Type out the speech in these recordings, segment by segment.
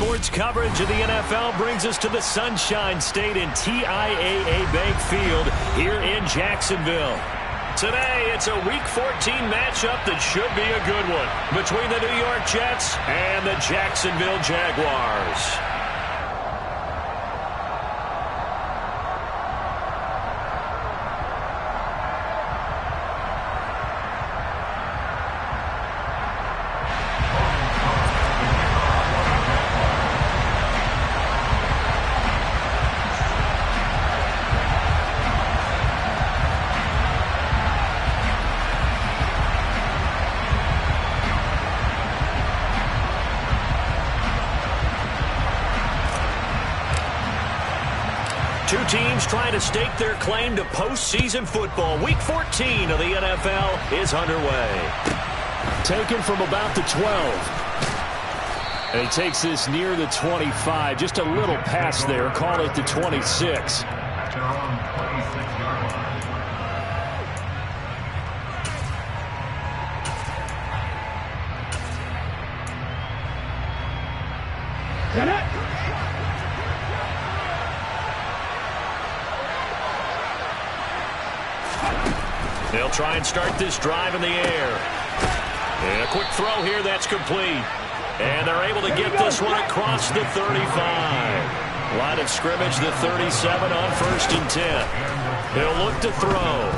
Sports coverage of the NFL brings us to the Sunshine State in TIAA Bank Field here in Jacksonville. Today, it's a Week 14 matchup that should be a good one between the New York Jets and the Jacksonville Jaguars. Two teams trying to stake their claim to postseason football. Week 14 of the NFL is underway. Taken from about the 12. And he takes this near the 25. Just a little pass there. Call it the 26. They'll try and start this drive in the air. And a quick throw here that's complete. And they're able to get this one across the 35. Line of scrimmage, the 37 on 1st and 10. He'll look to throw.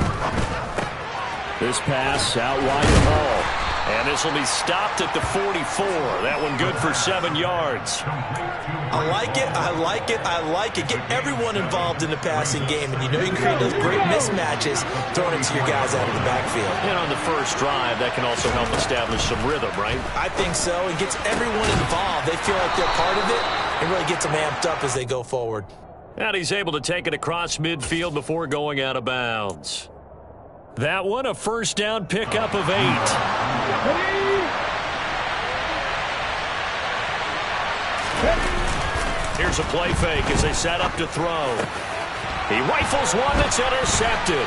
This pass out wide to Hall. And this will be stopped at the 44. That one good for 7 yards. I like it, I like it, I like it. Get everyone involved in the passing game, and you know you can create those great mismatches throwing it to your guys out of the backfield. And on the first drive, that can also help establish some rhythm, right? I think so. It gets everyone involved. They feel like they're part of it. It really gets them amped up as they go forward. And he's able to take it across midfield before going out of bounds. That one, a first down pickup of 8. Here's a play fake as they set up to throw. He rifles one that's intercepted.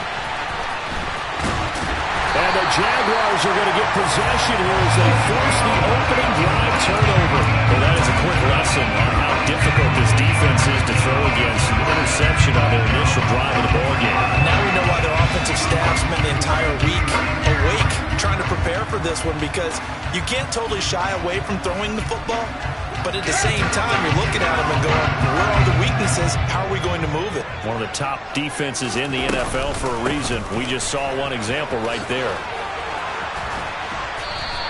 And the Jaguars are going to get possession here as they force the opening drive turnover. Well, that is a quick lesson on how difficult this defense is to throw against. An interception on their initial drive of the ballgame. Now we know why their offensive staff spent the entire week awake trying to prepare for this one, because you can't totally shy away from throwing the football, but at the same time you're looking at them and going, where are the weaknesses? How are we going to move it? One of the top defenses in the NFL for a reason. We just saw one example right there.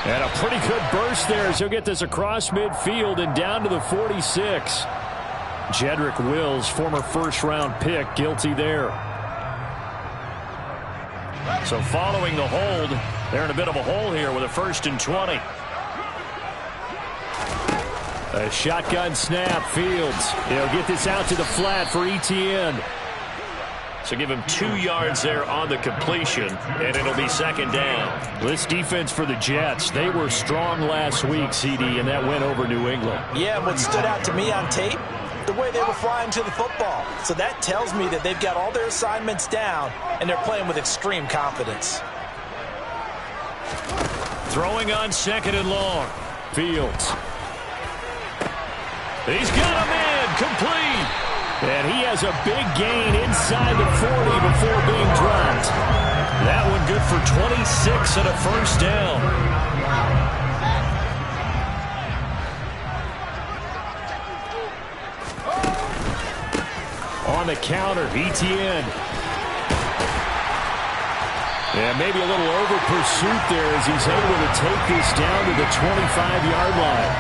And a pretty good burst there as he'll get this across midfield and down to the 46. Jedrick Wills, former first-round pick, guilty there. So following the hold, they're in a bit of a hole here with a 1st and 20. A shotgun snap, Fields. He'll get this out to the flat for Etienne. So give him 2 yards there on the completion, and it'll be 2nd down. This defense for the Jets, they were strong last week, CD, and that went over New England. Yeah, what stood out to me on tape, the way they were flying to the football. So that tells me that they've got all their assignments down, and they're playing with extreme confidence. Throwing on 2nd and long. Fields. He's got him in, complete. And he has a big gain inside the 40 before being dropped. That one good for 26 and a 1st down. On the counter, Etienne. And maybe a little over pursuit there as he's able to take this down to the 25-yard line.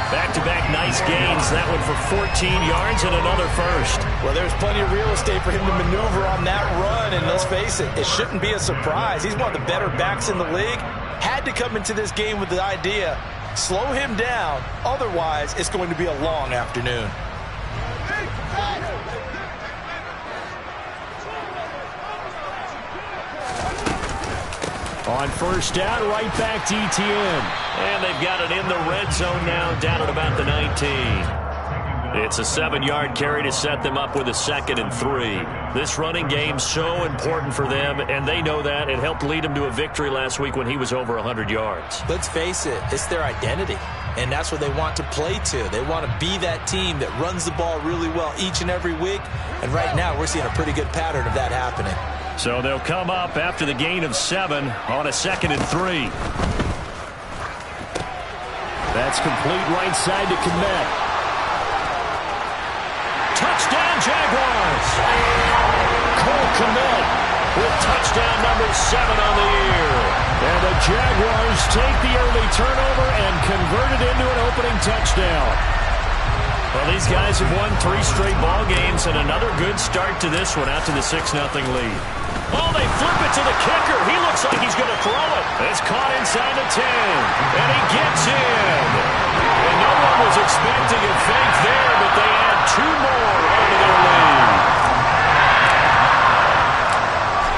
Back-to-back nice gains. That one for 14 yards and another 1st. Well, there's plenty of real estate for him to maneuver on that run, and let's face it, it shouldn't be a surprise. He's one of the better backs in the league. Had to come into this game with the idea, slow him down, otherwise it's going to be a long afternoon. On 1st down, right back to Etienne. And they've got it in the red zone now, down at about the 19. It's a 7-yard carry to set them up with a 2nd and 3. This running game's so important for them, and they know that. It helped lead them to a victory last week when he was over 100 yards. Let's face it, it's their identity. and that's what they want to play to. They want to be that team that runs the ball really well each and every week, and right now we're seeing a pretty good pattern of that happening. So they'll come up after the gain of 7 on a 2nd and 3. That's complete right side to Kmet. Touchdown, Jaguars! Cole Kmet with touchdown number 7 on the year. And the Jaguars take the early turnover and convert it into an opening touchdown. Well, these guys have won 3 straight ball games, and another good start to this one out to the 6-0 lead. Oh, they flip it to the kicker. He looks like he's going to throw it. It's caught inside the 10, and he gets in. And no one was expecting a fake there, but they add 2 more onto their lead.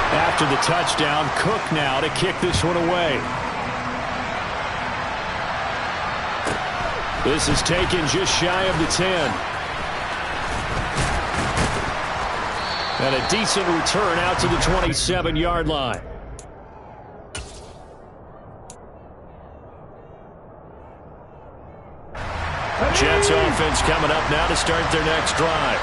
After the touchdown, Cook now to kick this one away. This is taken just shy of the 10. And a decent return out to the 27-yard line. Jets offense coming up now to start their next drive.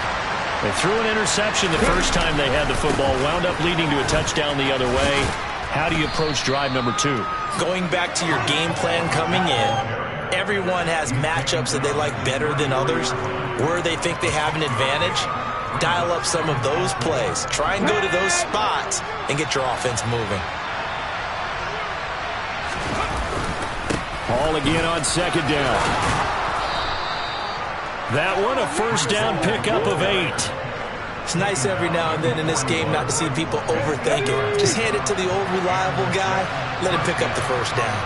They threw an interception the first time they had the football, wound up leading to a touchdown the other way. How do you approach drive number 2? Going back to your game plan coming in, everyone has matchups that they like better than others, where they think they have an advantage. Dial up some of those plays. Try and go to those spots and get your offense moving. Ball again on 2nd down. That one, a first down pickup of 8. It's nice every now and then in this game not to see people overthink it. Just hand it to the old reliable guy. Let him pick up the first down.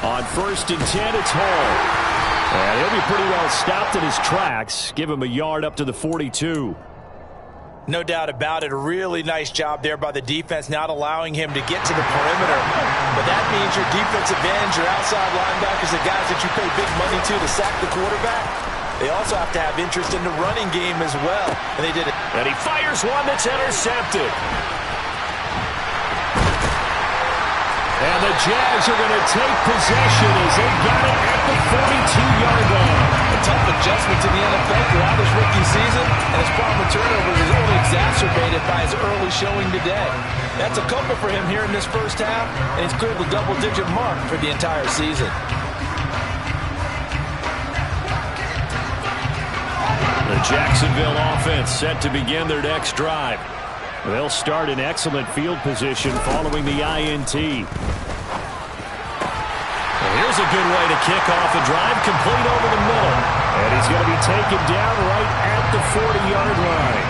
On 1st and 10, it's Hall. And he'll be pretty well stopped in his tracks. Give him a yard up to the 42. No doubt about it. A really nice job there by the defense, not allowing him to get to the perimeter. But that means your defensive ends, your outside linebackers, the guys that you pay big money to sack the quarterback, they also have to have interest in the running game as well. And they did it. And he fires one that's intercepted. And the Jags are going to take possession as they got it at the 42-yard line. A tough adjustment to the NFL throughout his rookie season, and his problem with turnovers is only exacerbated by his early showing today. That's a couple for him here in this first half, and he's cleared the double-digit mark for the entire season. The Jacksonville offense set to begin their next drive. They'll start in excellent field position following the INT. Well, here's a good way to kick off a drive, complete over the middle. And he's going to be taken down right at the 40-yard line.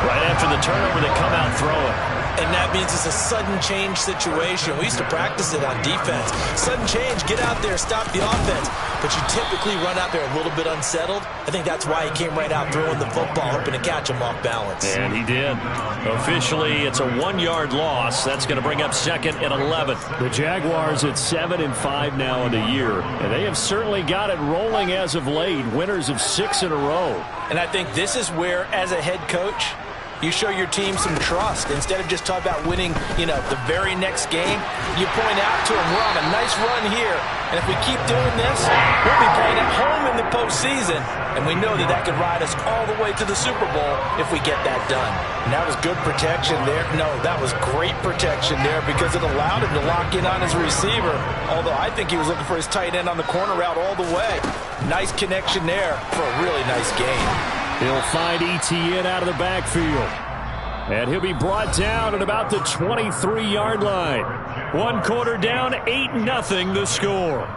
Right after the turnover, they come out throwing. And that means it's a sudden change situation. We used to practice it on defense. Sudden change, get out there, stop the offense. But you typically run out there a little bit unsettled. I think that's why he came right out throwing the football, hoping to catch him off balance. And he did. Officially, it's a 1-yard loss. That's going to bring up 2nd and 11. The Jaguars at 7-5 now in the year. And they have certainly got it rolling as of late. Winners of 6 in a row. And I think this is where, as a head coach, you show your team some trust. Instead of just talking about winning, the very next game, you point out to them, we're on a nice run here. And if we keep doing this, we'll be playing at home in the postseason. And we know that that could ride us all the way to the Super Bowl if we get that done. And that was good protection there. No, that was great protection there because it allowed him to lock in on his receiver. Although I think he was looking for his tight end on the corner route all the way. Nice connection there for a really nice game. He'll find Etienne out of the backfield. And he'll be brought down at about the 23-yard line. 1 quarter down, 8-0 the score.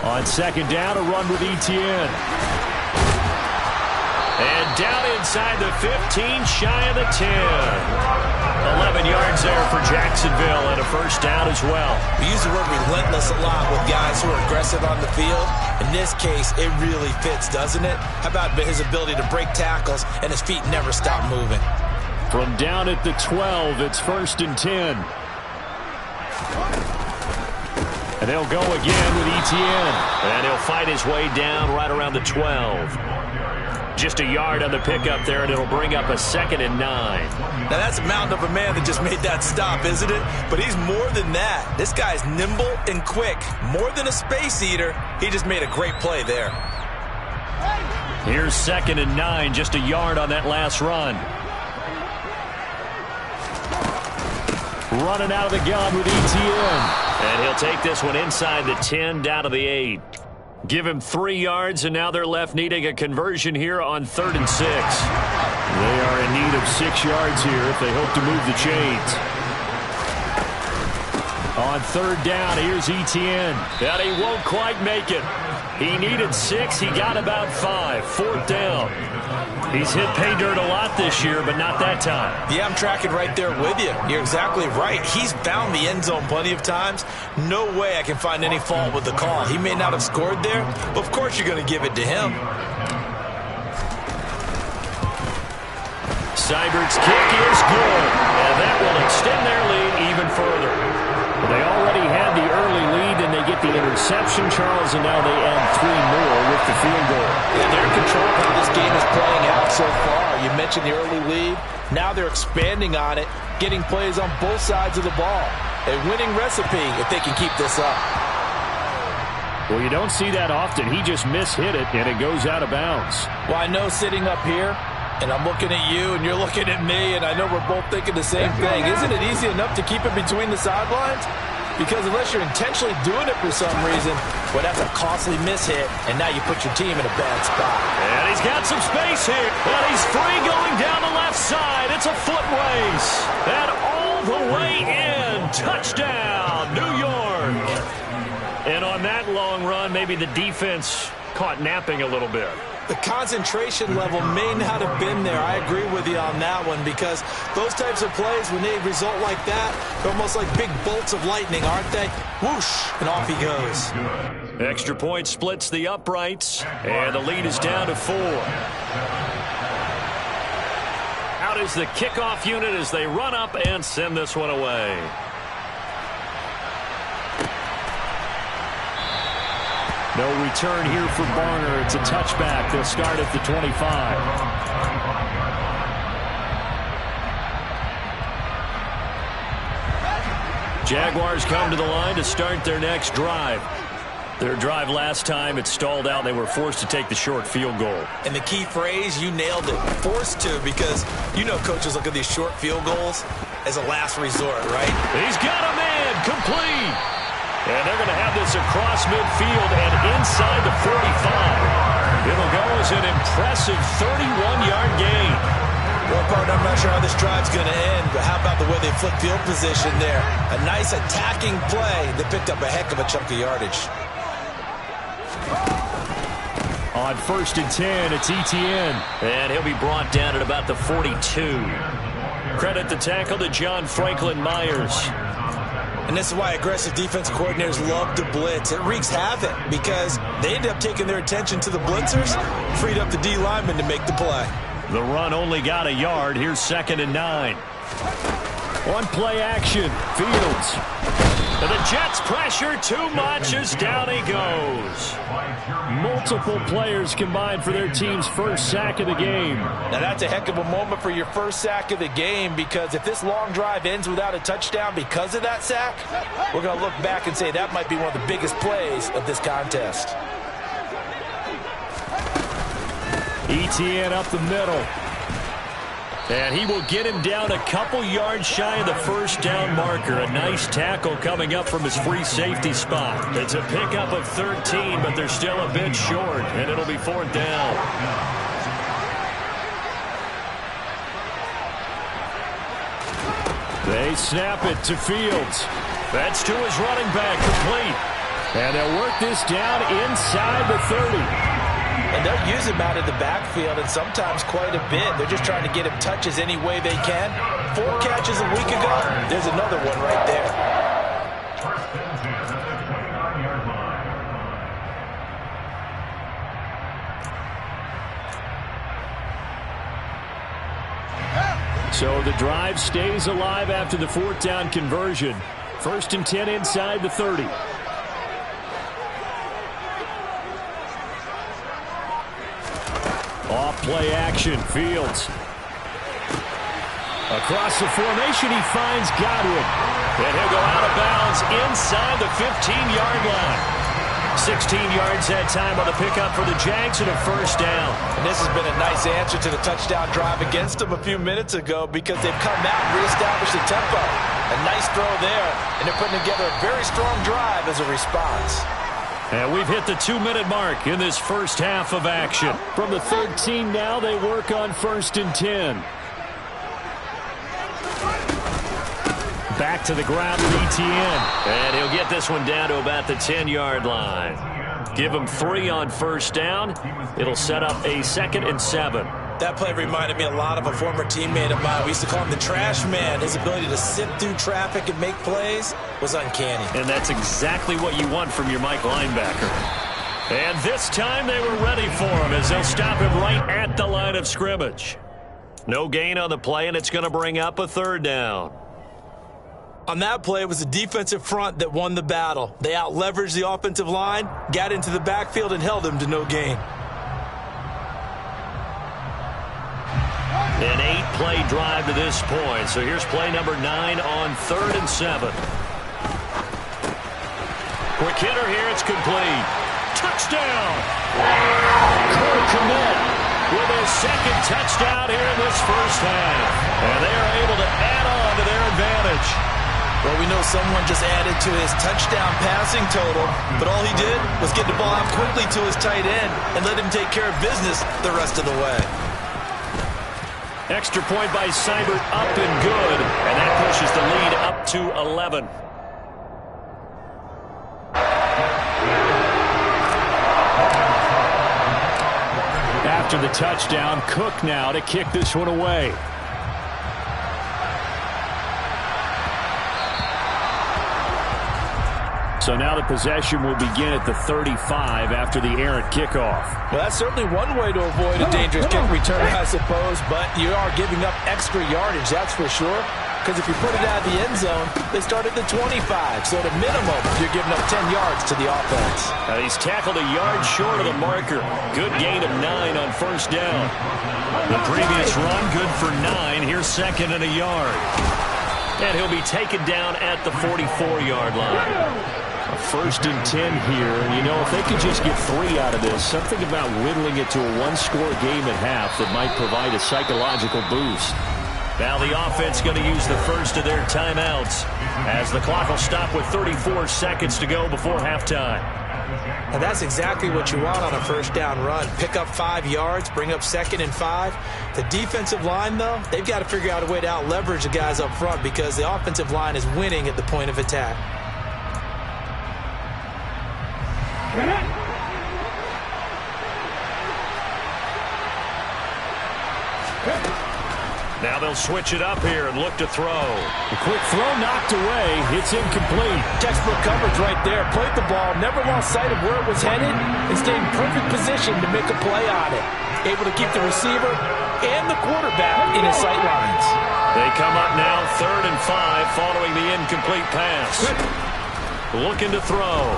On 2nd down, a run with Etienne. And down inside the 15, shy of the 10. 11 yards there for Jacksonville and a first down as well. We use the word relentless a lot with guys who are aggressive on the field. In this case, it really fits, doesn't it? How about his ability to break tackles and his feet never stop moving? From down at the 12, it's 1st and 10. And they'll go again with Etienne. And he'll fight his way down right around the 12. Just a yard on the pickup there, and it'll bring up a 2nd and 9. Now, that's a mountain of a man that just made that stop, isn't it? But he's more than that. This guy's nimble and quick. More than a space eater. He just made a great play there. Here's 2nd and 9, just a yard on that last run. Running out of the gun with Etienne. And he'll take this one inside the 10, down to the 8. Give him 3 yards, and now they're left needing a conversion here on 3rd and 6. They are in need of 6 yards here if they hope to move the chains. On 3rd down, here's Etienne. And he won't quite make it. He needed 6. He got about 5. 4th down. He's hit pay dirt a lot this year, but not that time. Yeah, I'm tracking right there with you. You're exactly right. He's found the end zone plenty of times. No way I can find any fault with the call. He may not have scored there, but of course you're going to give it to him. Seibert's kick is good, and that will extend their lead even further. They already had the early lead, and they get the interception, Charles, and now they add 3 more with the field goal. Yeah, they're in control of how this game is playing out so far. You mentioned the early lead. Now they're expanding on it, getting plays on both sides of the ball. A winning recipe if they can keep this up. Well, you don't see that often. He just mishit it, and it goes out of bounds. Well, I know sitting up here, and I'm looking at you, and you're looking at me, and I know we're both thinking the same thing. Isn't it easy enough to keep it between the sidelines? Because unless you're intentionally doing it for some reason, well, that's a costly mishit, and now you put your team in a bad spot. And he's got some space here, and he's free going down the left side. It's a foot race, and all the way in. Touchdown, New York. And on that long run, maybe the defense caught napping a little bit. The concentration level may not have been there. I agree with you on that one because those types of plays, when they result like that, they're almost like big bolts of lightning, aren't they? Whoosh, and off he goes. Extra point splits the uprights, and the lead is down to 4. Out is the kickoff unit as they run up and send this one away. No return here for Barner. It's a touchback. They'll start at the 25. Jaguars come to the line to start their next drive. Their drive last time, it stalled out. They were forced to take the short field goal. And the key phrase, you nailed it. Forced to, because you know coaches look at these short field goals as a last resort, right? He's got a man complete. And they're going to have this across midfield and inside the 45. It'll go as an impressive 31-yard gain. Well, partner, I'm not sure how this drive's going to end, but how about the way they flip field position there? A nice attacking play. They picked up a heck of a chunk of yardage. On 1st and 10, it's Etienne. And he'll be brought down at about the 42. Credit the tackle to John Franklin Myers. And this is why aggressive defense coordinators love to blitz. It wreaks havoc because they end up taking their attention to the blitzers, freed up the D lineman to make the play. The run only got a yard. Here's 2nd and 9. One play action. Fields. And the Jets pressure too much as down he goes. Multiple players combined for their team's first sack of the game. Now that's a heck of a moment for your first sack of the game because if this long drive ends without a touchdown because of that sack, we're going to look back and say that might be one of the biggest plays of this contest. Etienne up the middle. And he will get him down a couple yards shy of the first down marker. A nice tackle coming up from his free safety spot. It's a pickup of 13, but they're still a bit short, and it'll be 4th down. They snap it to Fields. That's to his running back, complete. And they'll work this down inside the 30. and they'll use him out of the backfield, and sometimes quite a bit. They're just trying to get him touches any way they can. 4 catches a week ago. There's another one right there. So the drive stays alive after the 4th down conversion. 1st and 10 inside the 30. Off play action. Fields. Across the formation, he finds Godwin. And he'll go out of bounds inside the 15-yard line. 16 yards that time on the pickup for the Jags and a 1st down. And this has been a nice answer to the touchdown drive against them a few minutes ago because they've come out and reestablished the tempo. A nice throw there, and they're putting together a very strong drive as a response. And we've hit the 2-minute mark in this first half of action. From the 13 now, they work on 1st and 10. Back to the ground with Etienne. And he'll get this one down to about the 10-yard line. Give him 3 on 1st down. It'll set up a 2nd and 7. That play reminded me a lot of a former teammate of mine. We used to call him the trash man. His ability to sift through traffic and make plays was uncanny. And that's exactly what you want from your Mike linebacker. And this time they were ready for him as they'll stop him right at the line of scrimmage. No gain on the play, and it's going to bring up a 3rd down. On that play, it was the defensive front that won the battle. They out-leveraged the offensive line, got into the backfield, and held them to no gain. An 8-play drive to this point. So here's play number 9 on 3rd and 7. Quick hitter here. It's complete. Touchdown! Cole Kmet with his 2nd touchdown here in this first half. And they are able to add on to their advantage. Well, we know someone just added to his touchdown passing total, but all he did was get the ball out quickly to his tight end and let him take care of business the rest of the way. Extra point by Seibert, up and good, and that pushes the lead up to 11. After the touchdown, Cook now to kick this one away. So now the possession will begin at the 35 after the errant kickoff. Well, that's certainly one way to avoid a dangerous kick return, I suppose, but you are giving up extra yardage, that's for sure. Because if you put it out of the end zone, they start at the 25. So at a minimum, you're giving up 10 yards to the offense. He's tackled a yard short of the marker. Good gain of 9 on 1st down. The previous run, good for 9. Here's 2nd and a yard. And he'll be taken down at the 44-yard line. A 1st and 10 here. And, you know, if they could just get 3 out of this, something about whittling it to a 1-score game at half that might provide a psychological boost. Now the offense going to use the first of their timeouts as the clock will stop with 34 seconds to go before halftime. And that's exactly what you want on a 1st down run. Pick up 5 yards, bring up 2nd and 5. The defensive line, though, they've got to figure out a way to out-leverage the guys up front because the offensive line is winning at the point of attack. Now they'll switch it up here and look to throw. A quick throw knocked away. It's incomplete. Textbook coverage right there. Played the ball, never lost sight of where it was headed, and stayed in perfect position to make a play on it. Able to keep the receiver and the quarterback in his sight lines. They come up now 3rd and 5 following the incomplete pass. Looking to throw.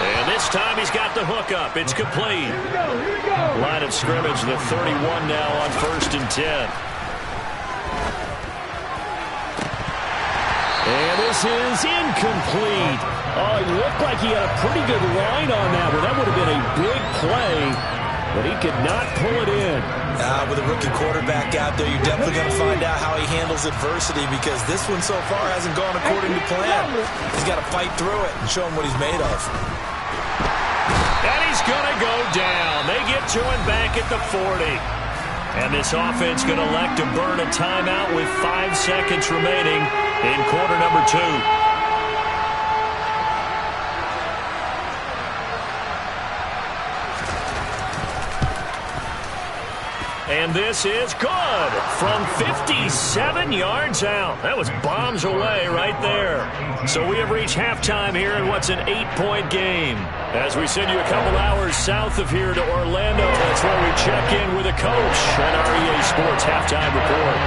And this time he's got the hook up. It's complete. Line of scrimmage, the 31 now on 1st and 10. And this is incomplete. Oh, it looked like he had a pretty good line on that one. That would have been a big play, but he could not pull it in. With a rookie quarterback out there, you're definitely going to find out how he handles adversity because this one so far hasn't gone according to plan. He's got to fight through it and show him what he's made of. And he's going to go down. They get to him back at the 40. And this offense going to elect to burn a timeout with 5 seconds remaining in quarter number 2. And this is good from 57 yards out. That was bombs away right there. So we have reached halftime here in what's an 8-point game. As we send you a couple hours south of here to Orlando, that's where we check in with a coach and our EA Sports halftime report.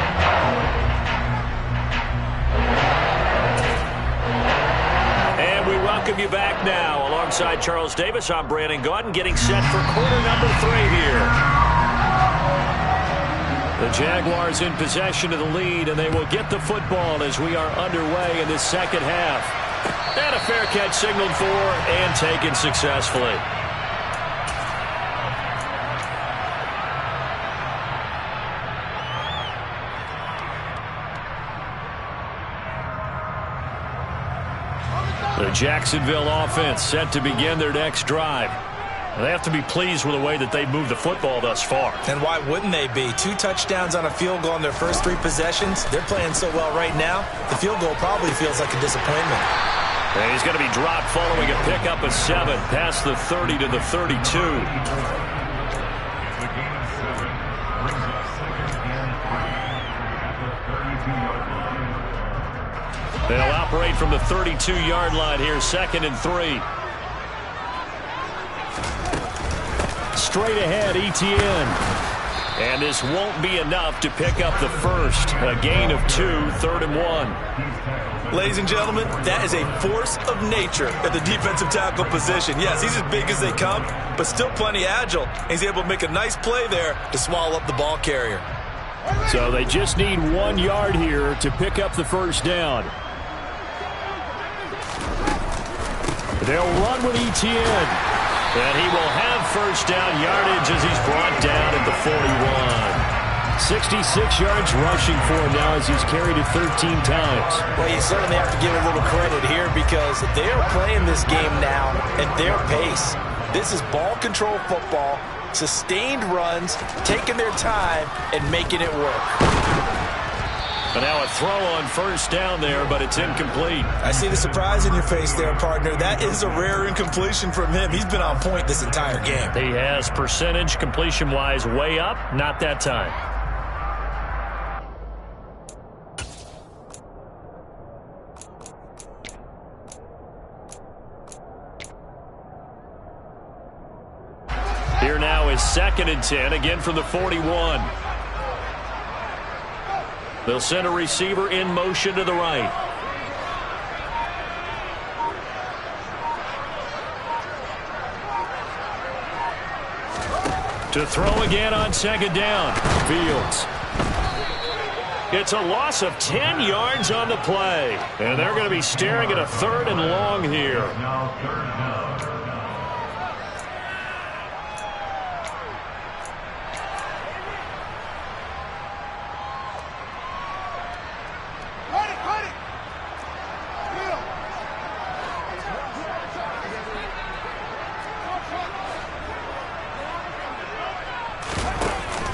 And we welcome you back now. Alongside Charles Davis, I'm Brandon Gaudin, getting set for quarter number 3 here. The Jaguars in possession of the lead, and they will get the football as we are underway in this second half. And a fair catch signaled for and taken successfully. The Jacksonville offense set to begin their next drive. They have to be pleased with the way that they've moved the football thus far. And why wouldn't they be? 2 touchdowns on a field goal in their first 3 possessions. They're playing so well right now, the field goal probably feels like a disappointment. And he's going to be dropped following a pickup of 7 past the 30 to the 32. They'll operate from the 32-yard line here, 2nd and 3. Straight ahead, Etienne. And this won't be enough to pick up the first. A gain of 2, 3rd and 1. Ladies and gentlemen, that is a force of nature at the defensive tackle position. Yes, he's as big as they come, but still plenty agile. He's able to make a nice play there to swallow up the ball carrier. So they just need 1 yard here to pick up the first down. They'll run with Etienne. And he will have first down yardage as he's brought down at the 41. 66 yards rushing for him now as he's carried it 13 times. Well, you certainly have to give a little credit here because they're playing this game now at their pace. This is ball control football, sustained runs, taking their time, and making it work. But now a throw on first down there, but it's incomplete. I see the surprise in your face there, partner. That is a rare incompletion from him. He's been on point this entire game. He has percentage completion-wise way up, not that time. Here now is 2nd and 10, again from the 41. They'll send a receiver in motion to the right. To throw again on 2nd down. Fields. It's a loss of 10 yards on the play. And they're going to be staring at a 3rd and long here.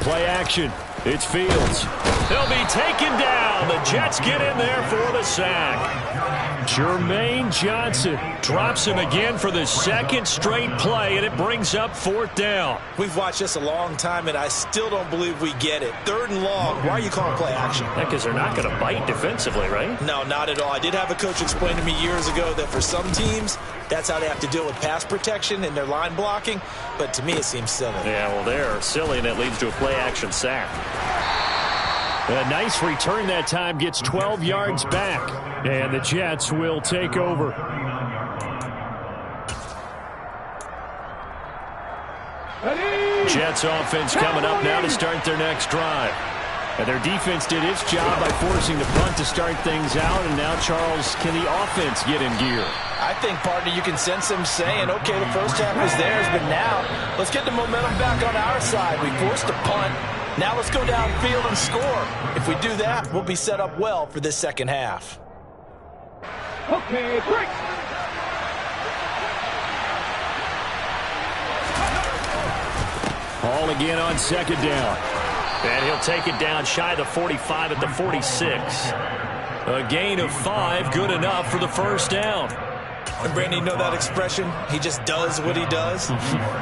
Play action. It's Fields. They'll be taken down. The Jets get in there for the sack. Jermaine Johnson drops him again for the 2nd straight play, and it brings up 4th down. We've watched this a long time, and I still don't believe we get it. 3rd and long. Why are you calling play action? Because they're not going to bite defensively, right? No, not at all. I did have a coach explain to me years ago that for some teams, that's how they have to deal with pass protection and their line blocking. But to me, it seems silly. Yeah, well, they're silly, and it leads to a play-action sack. A nice return that time, gets 12 yards back. And the Jets will take over. Jets offense coming up now to start their next drive. And their defense did its job by forcing the punt to start things out. And now, Charles, can the offense get in gear? I think, partner, you can sense them saying, okay, the first half was theirs, but now let's get the momentum back on our side. We forced a punt. Now let's go downfield and score. If we do that, we'll be set up well for this second half. Okay, break. Hall again on 2nd down. And he'll take it down shy of the 45 at the 46. A gain of 5, good enough for the first down. And Brandon, you know that expression? He just does what he does?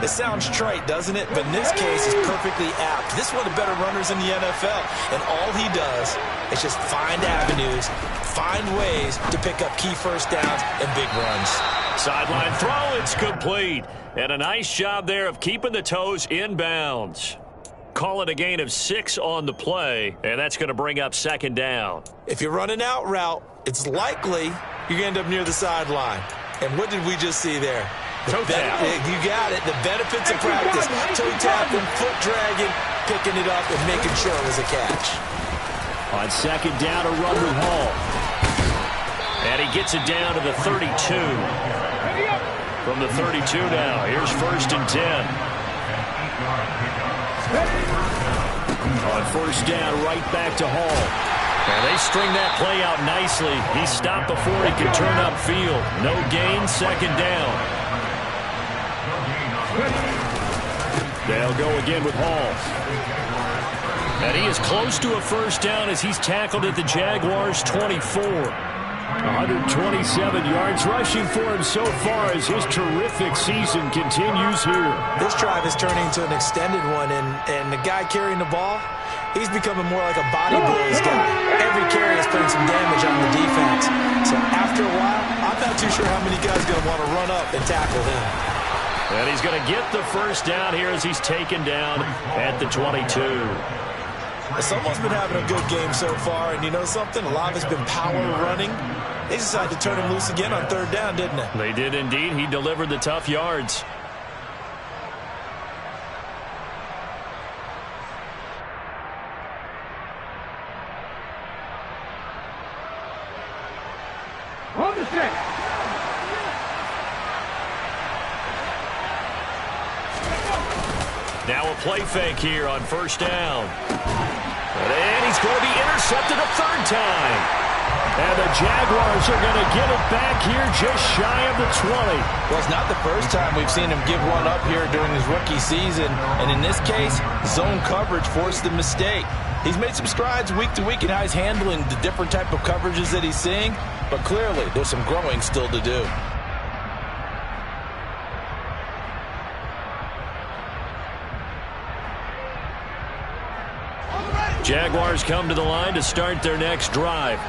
It sounds trite, doesn't it? But in this case, it's perfectly apt. This is one of the better runners in the NFL. And all he does is just find avenues, find ways to pick up key first downs and big runs. Sideline throw, it's complete. And a nice job there of keeping the toes in bounds. Call it a gain of 6 on the play, and that's going to bring up second down. If you're running out route, it's likely you're going to end up near the sideline. And what did we just see there? Toe tap. You got it. The benefits of practice. Toe tapping, foot dragging, picking it up, and making sure it was a catch. On second down, a run with Hall. And he gets it down to the 32. From the 32 now, here's 1st and 10. On first down, right back to Hall. And they string that play out nicely. He stopped before he could turn upfield. No gain, second down. They'll go again with Hall. And he is close to a first down as he's tackled at the Jaguars' 24. 127 yards rushing for him so far as his terrific season continues here. This drive is turning into an extended one, and the guy carrying the ball, he's becoming more like a body blows guy. Every carry is putting some damage on the defense. So after a while, I'm not too sure how many guys are going to want to run up and tackle him. And he's going to get the first down here as he's taken down at the 22. Someone's been having a good game so far, and you know something? A lot of it's been power running. They decided to turn him loose again on third down, didn't they? They did indeed. He delivered the tough yards. On the set. Now a play fake here on first down. And he's going to be intercepted a third time. And the Jaguars are going to get it back here just shy of the 20. Well, it's not the first time we've seen him give one up here during his rookie season. And in this case, zone coverage forced the mistake. He's made some strides week to week in how he's handling the different type of coverages that he's seeing. But clearly, there's some growing still to do. Jaguars come to the line to start their next drive.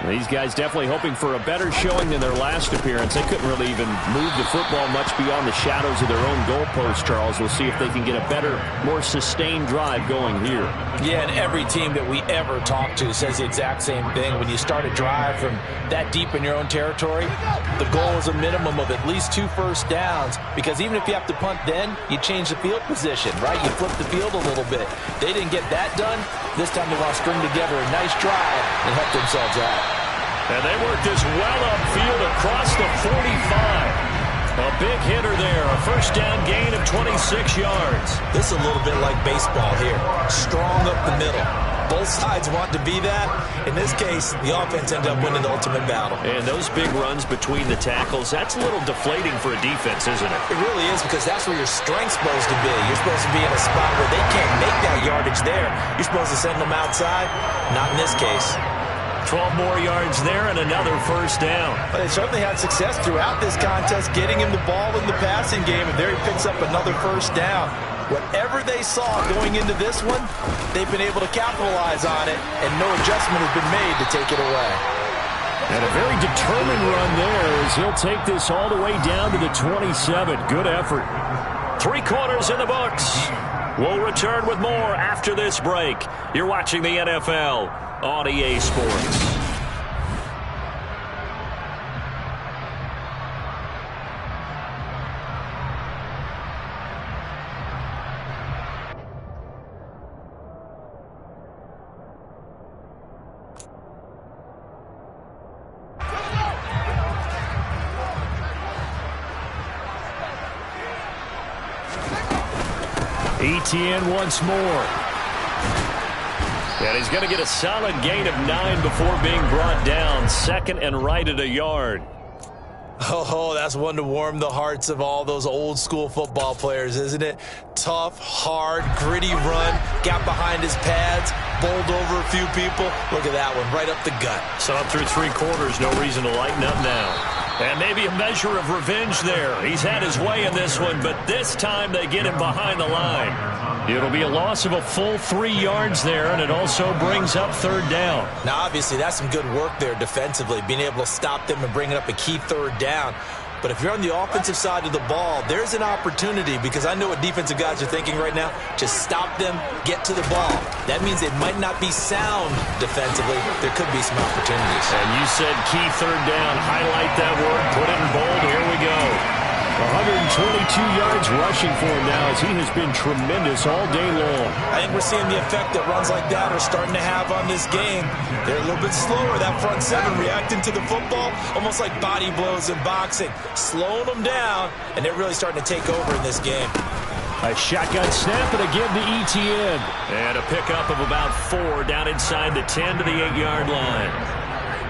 These guys definitely hoping for a better showing than their last appearance. They couldn't really even move the football much beyond the shadows of their own goalpost, Charles. We'll see if they can get a better, more sustained drive going here. Yeah, and every team that we ever talk to says the exact same thing. When you start a drive from that deep in your own territory, the goal is a minimum of at least 2 first downs, because even if you have to punt then, you change the field position, right? You flip the field a little bit. They didn't get that done. This time they want to string together a nice drive and help themselves out. And they work this well upfield across the 45. A big hitter there, a first down gain of 26 yards. This is a little bit like baseball here. Strong up the middle. Both sides want to be that. In this case, the offense ended up winning the ultimate battle. And those big runs between the tackles, that's a little deflating for a defense, isn't it? It really is, because that's where your strength's supposed to be. You're supposed to be in a spot where they can't make that yardage there. You're supposed to send them outside. Not in this case. 12 more yards there and another first down. But they certainly had success throughout this contest, getting him the ball in the passing game, and there he picks up another first down. Whatever they saw going into this one, they've been able to capitalize on it, and no adjustment has been made to take it away. And a very determined run there as he'll take this all the way down to the 27. Good effort. 3 quarters in the books. We'll return with more after this break. You're watching the NFL on EA Sports. Etienne once more. And he's going to get a solid gain of 9 before being brought down. Second and right at a yard. Oh, that's one to warm the hearts of all those old school football players, isn't it? Tough, hard, gritty run. Got behind his pads, bowled over a few people. Look at that one, right up the gut. So up through 3 quarters, no reason to lighten up now. And maybe a measure of revenge there. He's had his way in this one, but this time they get him behind the line. It'll be a loss of a full 3 yards there, and it also brings up third down. Now, obviously, that's some good work there defensively, being able to stop them and bringing up a key third down. But if you're on the offensive side of the ball, there's an opportunity, because I know what defensive guys are thinking right now. Just stop them, get to the ball. That means they might not be sound defensively. There could be some opportunities. And you said key third down. Highlight that word. Put it in bold. Here we go. 122 yards rushing for him now, as he has been tremendous all day long. I think we're seeing the effect that runs like that are starting to have on this game. They're a little bit slower, that front seven, reacting to the football, almost like body blows in boxing, slowing them down, and they're really starting to take over in this game. A shotgun snap and a give to Etienne. And a pickup of about 4 down inside the 10 to the 8-yard line.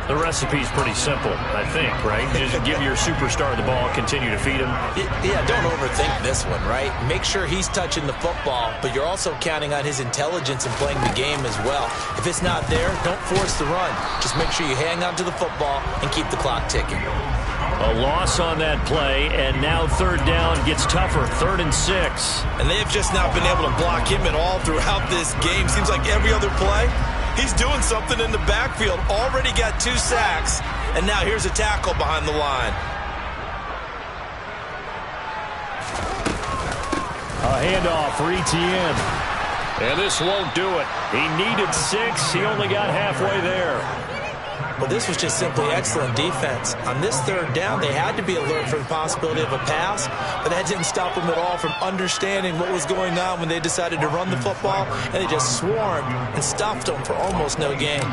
The recipe's pretty simple, I think, right? Just give your superstar the ball, continue to feed him. Yeah, don't overthink this one, right? Make sure he's touching the football, but you're also counting on his intelligence in playing the game as well. If it's not there, don't force the run. Just make sure you hang on to the football and keep the clock ticking. A loss on that play, and now third down gets tougher, 3rd and 6. And they have just not been able to block him at all throughout this game. Seems like every other play, he's doing something in the backfield. Already got 2 sacks, and now here's a tackle behind the line. A handoff for Etienne. And this won't do it. He needed 6. He only got halfway there. Well, this was just simply excellent defense. On this third down, they had to be alert for the possibility of a pass, but that didn't stop them at all from understanding what was going on when they decided to run the football, and they just swarmed and stuffed them for almost no gain.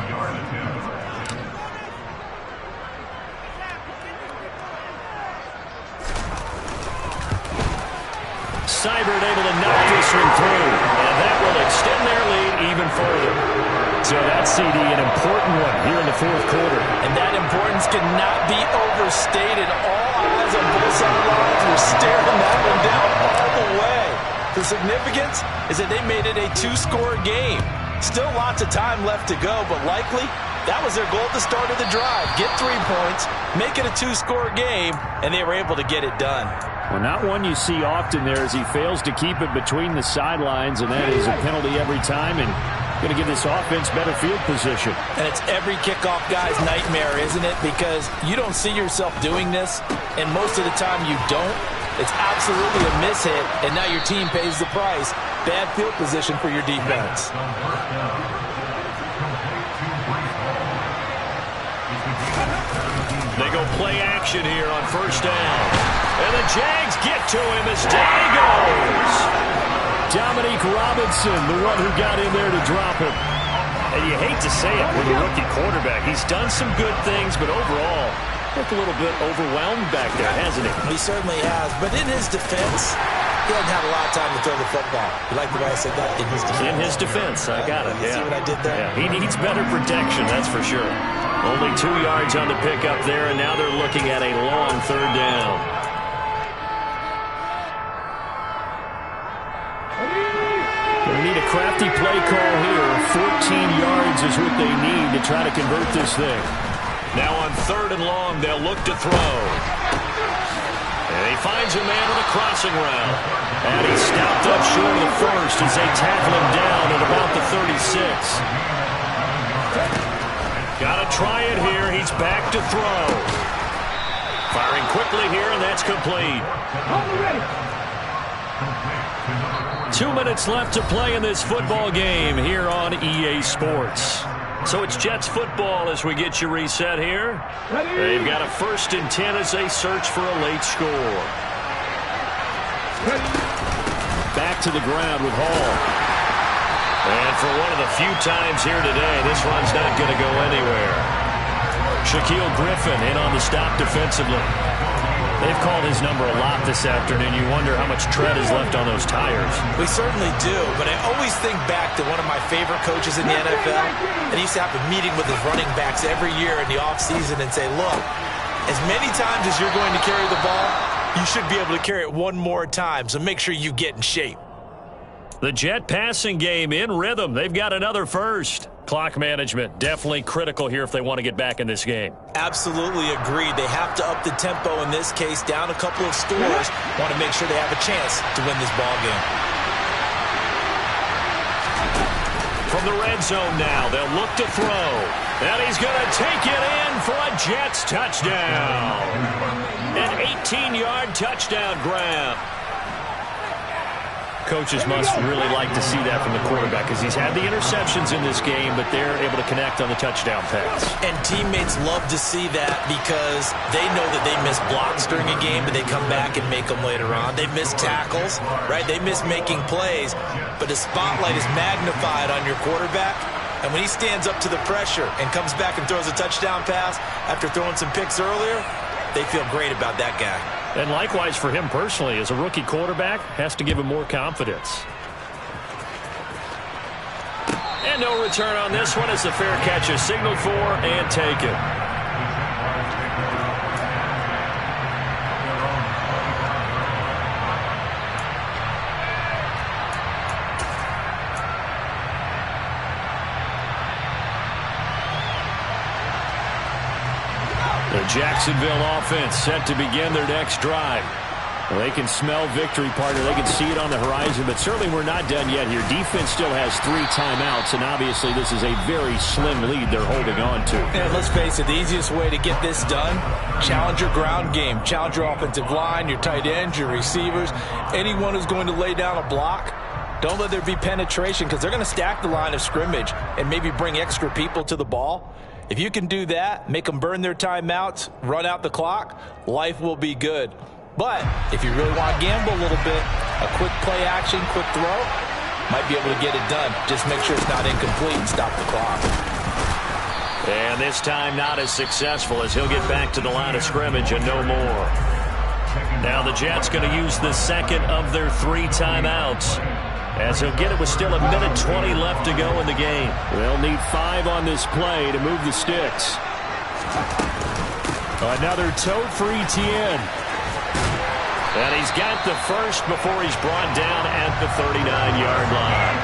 Seibert able to knock this one through, and that will extend their lead even further. So that, CD, an important one here in the 4th quarter. And that importance cannot be overstated. All eyes on both sidelines were staring that one down all the way. The significance is that they made it a 2-score game. Still lots of time left to go, but likely that was their goal at the start of the drive. Get 3 points, make it a 2-score game, and they were able to get it done. Well, not one you see often there, as he fails to keep it between the sidelines, and that is a penalty every time, and going to give this offense better field position. And it's every kickoff guy's nightmare, isn't it? Because you don't see yourself doing this, and most of the time you don't. It's absolutely a mishit, and now your team pays the price. Bad field position for your defense. They go play action here on first down. And the Jags get to him as down he goes. Dominique Robinson, the one who got in there to drop him. And you hate to say it with a rookie quarterback. He's done some good things, but overall, looked a little bit overwhelmed back there, hasn't he? He certainly has. But in his defense, he hasn't had a lot of time to throw the football. You like the way I said that? In his defense. In his defense, I got it. You see what I did there? Yeah, he needs better protection, that's for sure. Only 2 yards on the pickup there, and now they're looking at a long third down. They need a crafty play call here. 14 yards is what they need to try to convert this thing. Now on 3rd and long, they'll look to throw. And he finds a man on a crossing route. And he's stopped up short of the first as they tackle him down at about the 36. Got to try it here. He's back to throw. Firing quickly here, and that's complete. 2 minutes left to play in this football game here on EA Sports. So it's Jets football as we get you reset here. They've got a 1st and 10 as they search for a late score. Back to the ground with Hall. And for one of the few times here today, this run's not going to go anywhere. Shaquille Griffin in on the stop defensively. They've called his number a lot this afternoon. You wonder how much tread is left on those tires. We certainly do, but I always think back to one of my favorite coaches in the NFL, and he used to have a meeting with his running backs every year in the offseason and say, look, as many times as you're going to carry the ball, you should be able to carry it one more time, so make sure you get in shape. The Jet passing game in rhythm. They've got another first. Clock management, definitely critical here if they want to get back in this game. Absolutely agreed. They have to up the tempo in this case, down a couple of scores. Want to make sure they have a chance to win this ball game. From the red zone now, they'll look to throw. And he's going to take it in for a Jets touchdown. An 18-yard touchdown grab. Coaches must really like to see that from the quarterback because he's had the interceptions in this game, but they're able to connect on the touchdown pass. And teammates love to see that because they know that they miss blocks during a game, but they come back and make them later on. They miss tackles, right? They miss making plays, but the spotlight is magnified on your quarterback. And when he stands up to the pressure and comes back and throws a touchdown pass after throwing some picks earlier, they feel great about that guy. And likewise for him personally, as a rookie quarterback, has to give him more confidence. And no return on this one as the fair catch is signaled for and taken. The Jacksonville offense set to begin their next drive. Well, they can smell victory, partner. They can see it on the horizon, but certainly we're not done yet here. Defense still has 3 timeouts, and obviously this is a very slim lead they're holding on to. And let's face it, the easiest way to get this done, challenge your ground game. Challenge your offensive line, your tight ends, your receivers, anyone who's going to lay down a block. Don't let there be penetration because they're going to stack the line of scrimmage and maybe bring extra people to the ball. If you can do that, make them burn their timeouts, run out the clock, life will be good. But if you really want to gamble a little bit, a quick play action, quick throw, might be able to get it done. Just make sure it's not incomplete and stop the clock. And this time not as successful as he'll get back to the line of scrimmage and no more. Now the Jets going to use the second of their 3 timeouts. As he'll get it with still 1:20 left to go in the game. They'll need 5 on this play to move the sticks. Another tote for Etienne. And he's got the first before he's brought down at the 39-yard line.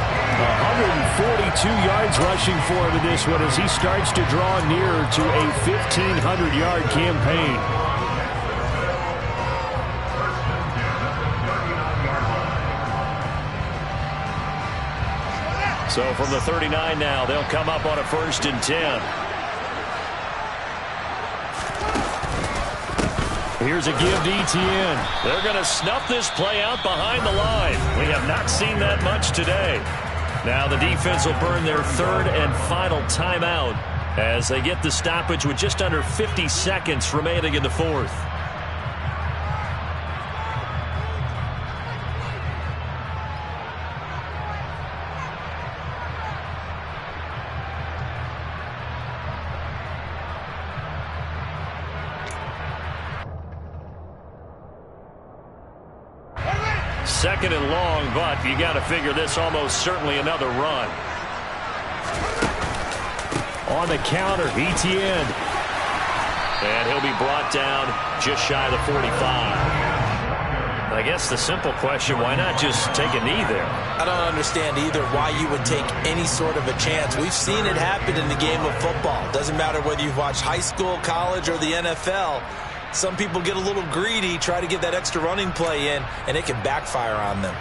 142 yards rushing for him in this one as he starts to draw nearer to a 1,500-yard campaign. So from the 39 now, they'll come up on a 1st and 10. Here's a give to Etienne. They're going to snuff this play out behind the line. We have not seen that much today. Now the defense will burn their 3rd and final timeout as they get the stoppage with just under 50 seconds remaining in the 4th. Second and long, but you got to figure this almost certainly another run. On the counter, Etienne. And he'll be brought down just shy of the 45. I guess the simple question, why not just take a knee there? I don't understand either why you would take any sort of a chance. We've seen it happen in the game of football. Doesn't matter whether you've watched high school, college, or the NFL. Some people get a little greedy, try to get that extra running play in, and it can backfire on them.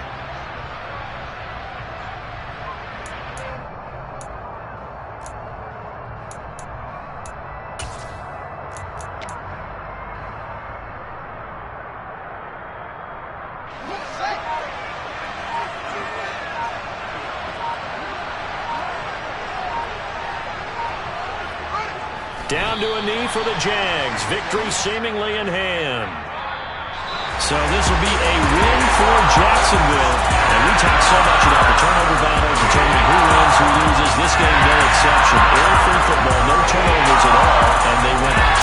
Down to a knee for the Jags. Victory seemingly in hand. So this will be a win